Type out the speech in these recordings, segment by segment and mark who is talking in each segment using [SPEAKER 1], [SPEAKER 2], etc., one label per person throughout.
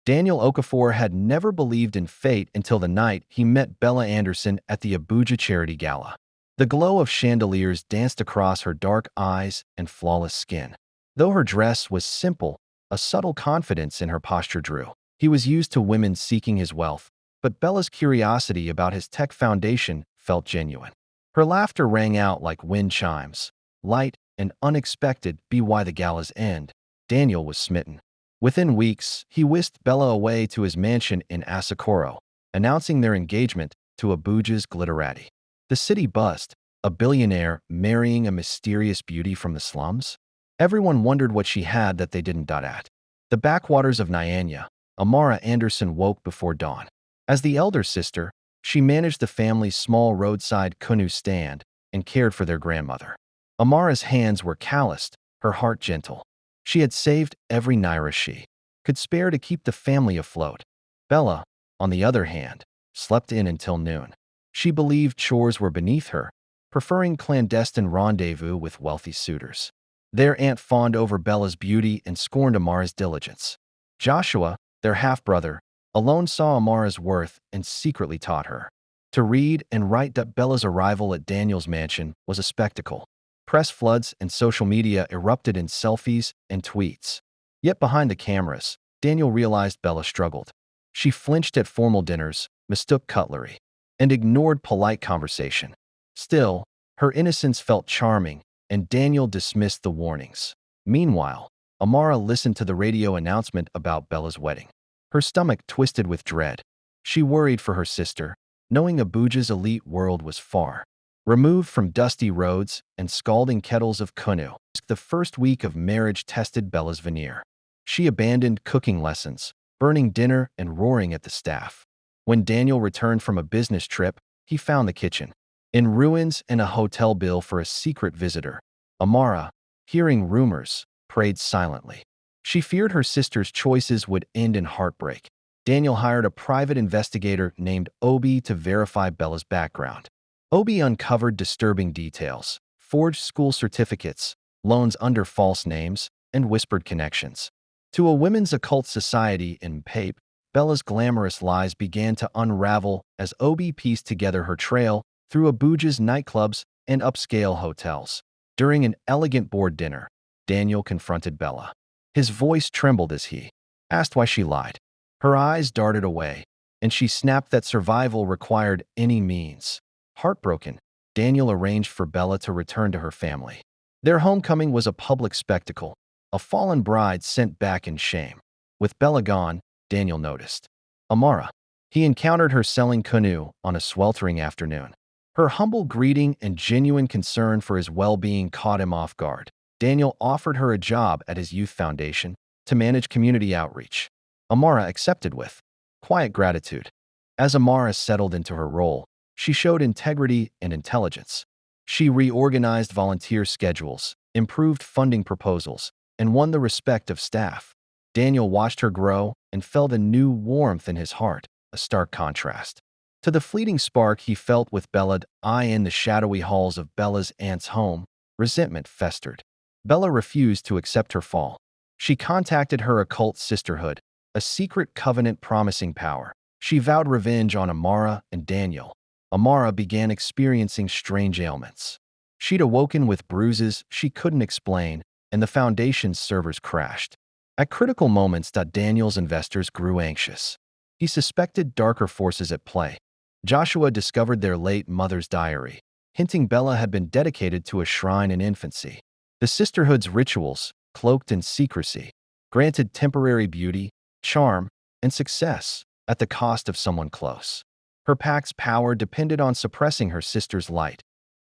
[SPEAKER 1] Daniel Okafor had never believed in fate until the night he met Bella Anderson at the Abuja Charity Gala. The glow of chandeliers danced across her dark eyes and flawless skin. Though her dress was simple, a subtle confidence in her posture drew. He was used to women seeking his wealth, but Bella's curiosity about his tech foundation felt genuine. Her laughter rang out like wind chimes, light and unexpected. By the gala's end, Daniel was smitten. Within weeks, he whisked Bella away to his mansion in Asokoro, announcing their engagement to Abuja's glitterati. The city buzzed, a billionaire marrying a mysterious beauty from the slums. Everyone wondered what she had that they didn't. At the backwaters of Nyanya, Amara Anderson woke before dawn. As the elder sister, she managed the family's small roadside canoe stand and cared for their grandmother. Amara's hands were calloused, her heart gentle. She had saved every naira she could spare to keep the family afloat. Bella, on the other hand, slept in until noon. She believed chores were beneath her, preferring clandestine rendezvous with wealthy suitors. Their aunt fawned over Bella's beauty and scorned Amara's diligence. Joshua, their half-brother, alone saw Amara's worth and secretly taught her to read and write. Bella's arrival at Daniel's mansion was a spectacle. Press floods and social media erupted in selfies and tweets. Yet behind the cameras, Daniel realized Bella struggled. She flinched at formal dinners, mistook cutlery, and ignored polite conversation. Still, her innocence felt charming, and Daniel dismissed the warnings. Meanwhile, Amara listened to the radio announcement about Bella's wedding. Her stomach twisted with dread. She worried for her sister, knowing Abuja's elite world was far removed from dusty roads and scalding kettles of kunu. The first week of marriage tested Bella's veneer. She abandoned cooking lessons, burning dinner and roaring at the staff. When Daniel returned from a business trip, he found the kitchen in ruins and a hotel bill for a secret visitor. Amara, hearing rumors, prayed silently. She feared her sister's choices would end in heartbreak. Daniel hired a private investigator named Obi to verify Bella's background. Obi uncovered disturbing details, forged school certificates, loans under false names, and whispered connections to a women's occult society in Pape. Bella's glamorous lies began to unravel as Obi pieced together her trail through Abuja's nightclubs and upscale hotels. During an elegant board dinner, Daniel confronted Bella. His voice trembled as he asked why she lied. Her eyes darted away, and she snapped that survival required any means. Heartbroken, Daniel arranged for Bella to return to her family. Their homecoming was a public spectacle, a fallen bride sent back in shame. With Bella gone, Daniel noticed Amara. He encountered her selling canoe on a sweltering afternoon. Her humble greeting and genuine concern for his well-being caught him off guard. Daniel offered her a job at his youth foundation to manage community outreach. Amara accepted with quiet gratitude. As Amara settled into her role, she showed integrity and intelligence. She reorganized volunteer schedules, improved funding proposals, and won the respect of staff. Daniel watched her grow and felt a new warmth in his heart, a stark contrast to the fleeting spark he felt with Bella. In the shadowy halls of Bella's aunt's home, resentment festered. Bella refused to accept her fall. She contacted her occult sisterhood, a secret covenant promising power. She vowed revenge on Amara and Daniel. Amara began experiencing strange ailments. She'd awoken with bruises she couldn't explain, and the foundation's servers crashed. At critical moments, Daniel's investors grew anxious. He suspected darker forces at play. Joshua discovered their late mother's diary, hinting Bella had been dedicated to a shrine in infancy. The sisterhood's rituals, cloaked in secrecy, granted temporary beauty, charm, and success at the cost of someone close. Her pact's power depended on suppressing her sister's light.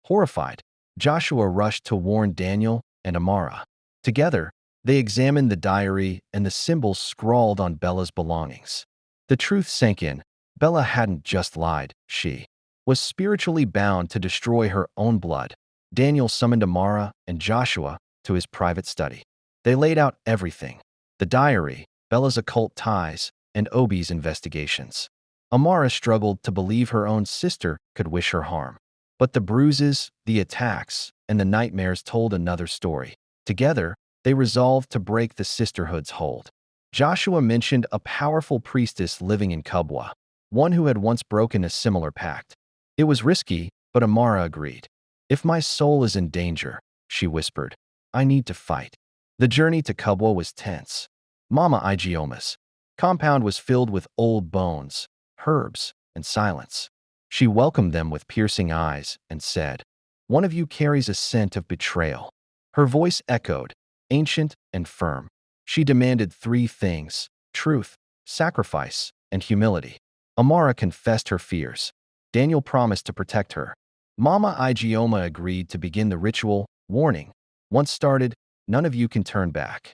[SPEAKER 1] Horrified, Joshua rushed to warn Daniel and Amara. Together, they examined the diary and the symbols scrawled on Bella's belongings. The truth sank in. Bella hadn't just lied, she was spiritually bound to destroy her own blood. Daniel summoned Amara and Joshua to his private study. They laid out everything: the diary, Bella's occult ties, and Obi's investigations. Amara struggled to believe her own sister could wish her harm. But the bruises, the attacks, and the nightmares told another story. Together, they resolved to break the sisterhood's hold. Joshua mentioned a powerful priestess living in Kubwa, one who had once broken a similar pact. It was risky, but Amara agreed. If my soul is in danger, she whispered, I need to fight. The journey to Kubwa was tense. Mama Igioma's compound was filled with old bones, herbs, and silence. She welcomed them with piercing eyes and said, one of you carries a scent of betrayal. Her voice echoed, ancient and firm. She demanded 3 things: truth, sacrifice, and humility. Amara confessed her fears. Daniel promised to protect her. Mama Igioma agreed to begin the ritual, warning, once started, none of you can turn back.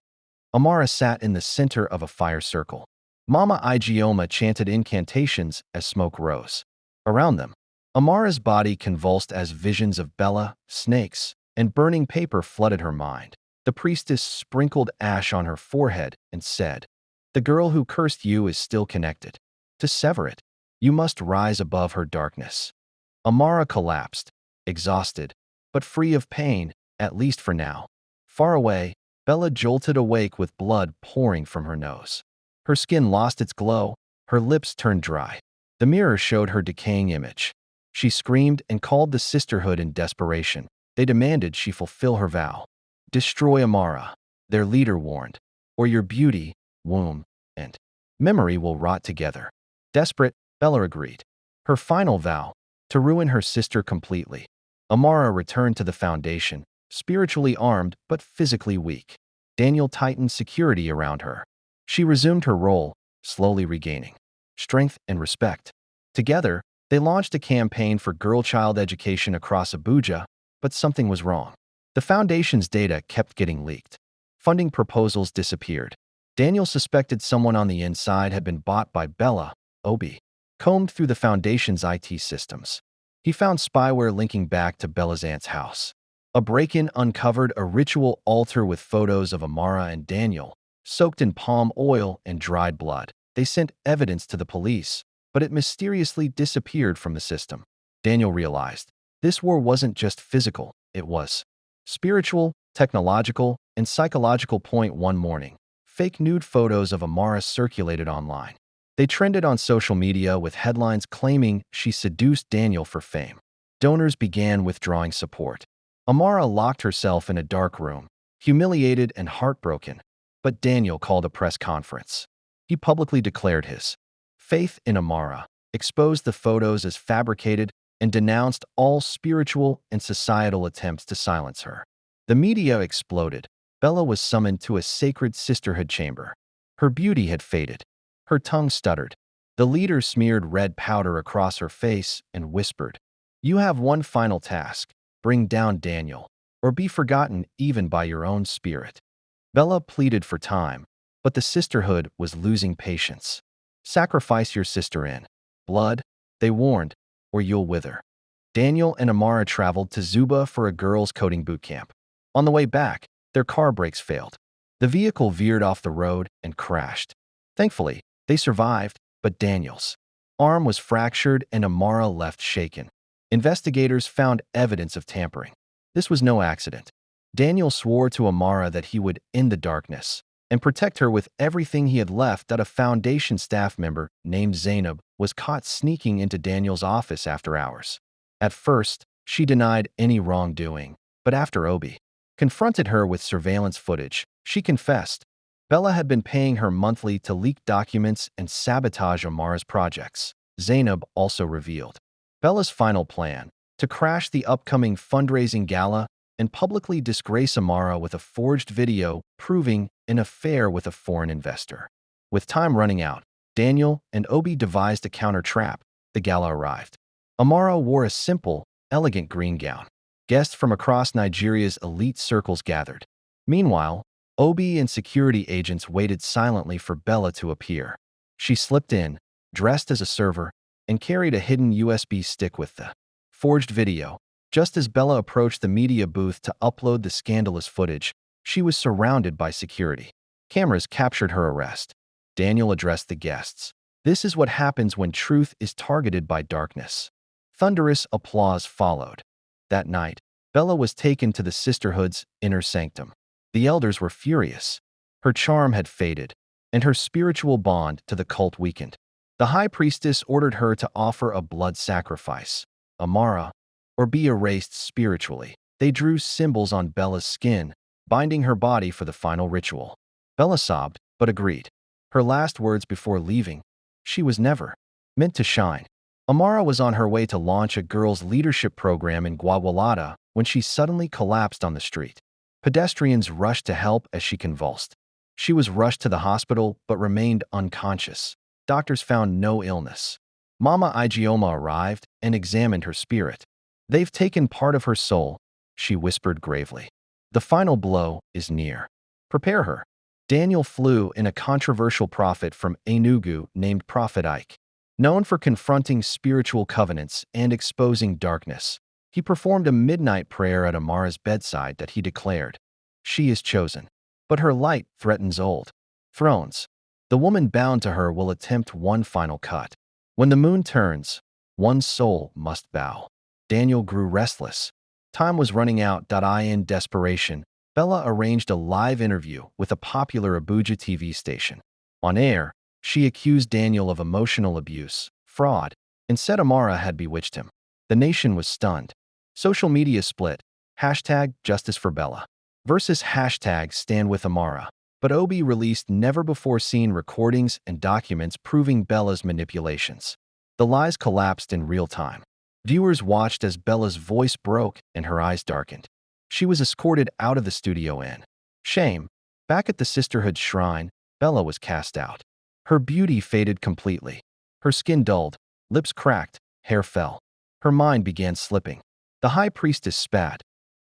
[SPEAKER 1] Amara sat in the center of a fire circle. Mama Igioma chanted incantations as smoke rose. Around them, Amara's body convulsed as visions of Bella, snakes, and burning paper flooded her mind. The priestess sprinkled ash on her forehead and said, the girl who cursed you is still connected. To sever it, you must rise above her darkness. Amara collapsed, exhausted, but free of pain, at least for now. Far away, Bella jolted awake with blood pouring from her nose. Her skin lost its glow, her lips turned dry. The mirror showed her decaying image. She screamed and called the sisterhood in desperation. They demanded she fulfill her vow. Destroy Amara, their leader warned, or your beauty, womb, and memory will rot together. Desperate, Bella agreed. Her final vow, to ruin her sister completely. Amara returned to the foundation, spiritually armed but physically weak. Daniel tightened security around her. She resumed her role, slowly regaining strength and respect. Together, they launched a campaign for girl-child education across Abuja, but something was wrong. The foundation's data kept getting leaked. Funding proposals disappeared. Daniel suspected someone on the inside had been bought by Bella, Obi. Combed through the foundation's IT systems. He found spyware linking back to Bella's aunt's house. A break-in uncovered a ritual altar with photos of Amara and Daniel, soaked in palm oil and dried blood. They sent evidence to the police, but it mysteriously disappeared from the system. Daniel realized this war wasn't just physical, it was spiritual, technological, and psychological. One morning, fake nude photos of Amara circulated online. They trended on social media with headlines claiming she seduced Daniel for fame. Donors began withdrawing support. Amara locked herself in a dark room, humiliated and heartbroken, but Daniel called a press conference. He publicly declared his faith in Amara, exposed the photos as fabricated, and denounced all spiritual and societal attempts to silence her. The media exploded. Bella was summoned to a sacred sisterhood chamber. Her beauty had faded. Her tongue stuttered. The leader smeared red powder across her face and whispered, you have one final task, bring down Daniel, or be forgotten even by your own spirit. Bella pleaded for time, but the sisterhood was losing patience. Sacrifice your sister in blood, they warned, or you'll wither. Daniel and Amara traveled to Zuba for a girls' coding boot camp. On the way back, their car brakes failed. The vehicle veered off the road and crashed. Thankfully, they survived, but Daniel's arm was fractured and Amara left shaken. Investigators found evidence of tampering. This was no accident. Daniel swore to Amara that he would end the darkness and protect her with everything he had left. That a Foundation staff member named Zainab was caught sneaking into Daniel's office after hours. At first, she denied any wrongdoing, but after Obi confronted her with surveillance footage, she confessed. Bella had been paying her monthly to leak documents and sabotage Amara's projects. Zainab also revealed Bella's final plan, to crash the upcoming fundraising gala and publicly disgrace Amara with a forged video proving an affair with a foreign investor. With time running out, Daniel and Obi devised a counter trap. The gala arrived. Amara wore a simple, elegant green gown. Guests from across Nigeria's elite circles gathered. Meanwhile, Obi and security agents waited silently for Bella to appear. She slipped in, dressed as a server, and carried a hidden USB stick with the forged video. Just as Bella approached the media booth to upload the scandalous footage, she was surrounded by security. Cameras captured her arrest. Daniel addressed the guests. This is what happens when truth is targeted by darkness. Thunderous applause followed. That night, Bella was taken to the sisterhood's inner sanctum. The elders were furious. Her charm had faded, and her spiritual bond to the cult weakened. The high priestess ordered her to offer a blood sacrifice, Amara, or be erased spiritually. They drew symbols on Bella's skin, binding her body for the final ritual. Bella sobbed, but agreed. Her last words before leaving: she was never meant to shine. Amara was on her way to launch a girls' leadership program in Guadalajara when she suddenly collapsed on the street. Pedestrians rushed to help as she convulsed. She was rushed to the hospital but remained unconscious. Doctors found no illness. Mama Igioma arrived and examined her spirit. "They've taken part of her soul," she whispered gravely. "The final blow is near. Prepare her." Daniel flew in a controversial prophet from Enugu named Prophet Ike. Known for confronting spiritual covenants and exposing darkness, he performed a midnight prayer at Amara's bedside that he declared, "She is chosen, but her light threatens old thrones. The woman bound to her will attempt one final cut. When the moon turns, one soul must bow." Daniel grew restless. Time was running out. In desperation, Bella arranged a live interview with a popular Abuja TV station. On air, she accused Daniel of emotional abuse, fraud, and said Amara had bewitched him. The nation was stunned. Social media split. #Justice for Bella versus #Stand with Amara. But Obi released never-before-seen recordings and documents proving Bella's manipulations. The lies collapsed in real time. Viewers watched as Bella's voice broke and her eyes darkened. She was escorted out of the studio in shame. Back at the sisterhood's shrine, Bella was cast out. Her beauty faded completely. Her skin dulled, lips cracked, hair fell. Her mind began slipping. The high priestess spat.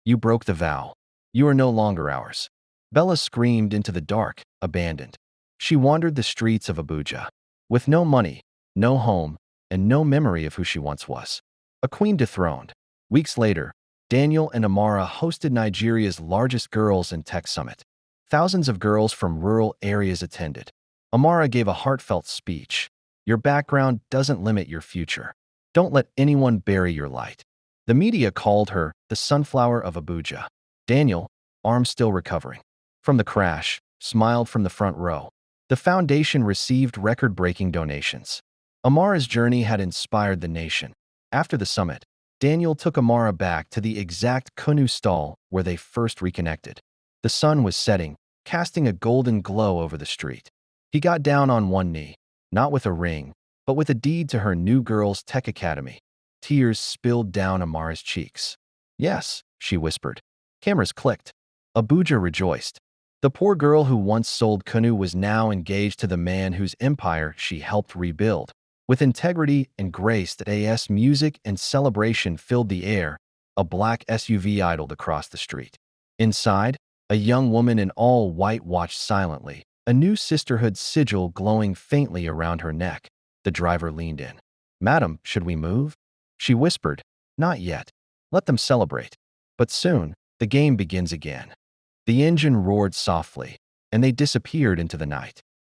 [SPEAKER 1] "You broke the vow. You are no longer ours." Bella screamed into the dark, abandoned. She wandered the streets of Abuja, with no money, no home, and no memory of who she once was. A queen dethroned. Weeks later, Daniel and Amara hosted Nigeria's largest girls and tech summit. Thousands of girls from rural areas attended. Amara gave a heartfelt speech. "Your background doesn't limit your future. Don't let anyone bury your light." The media called her the sunflower of Abuja. Daniel, arms still recovering from the crash, smiled from the front row. The foundation received record-breaking donations. Amara's journey had inspired the nation. After the summit, Daniel took Amara back to the exact Kunu stall where they first reconnected. The sun was setting, casting a golden glow over the street. He got down on one knee, not with a ring, but with a deed to her new girls' tech academy. Tears spilled down Amara's cheeks. "Yes," she whispered. Cameras clicked. Abuja rejoiced. The poor girl who once sold Kunu was now engaged to the man whose empire she helped rebuild. With integrity and grace, as music and celebration filled the air, a black SUV idled across the street. Inside, a young woman in all white watched silently, a new sisterhood sigil glowing faintly around her neck. The driver leaned in. "Madam, should we move?" She whispered. "Not yet. Let them celebrate." But soon, the game begins again. The engine roared softly, and they disappeared into the night.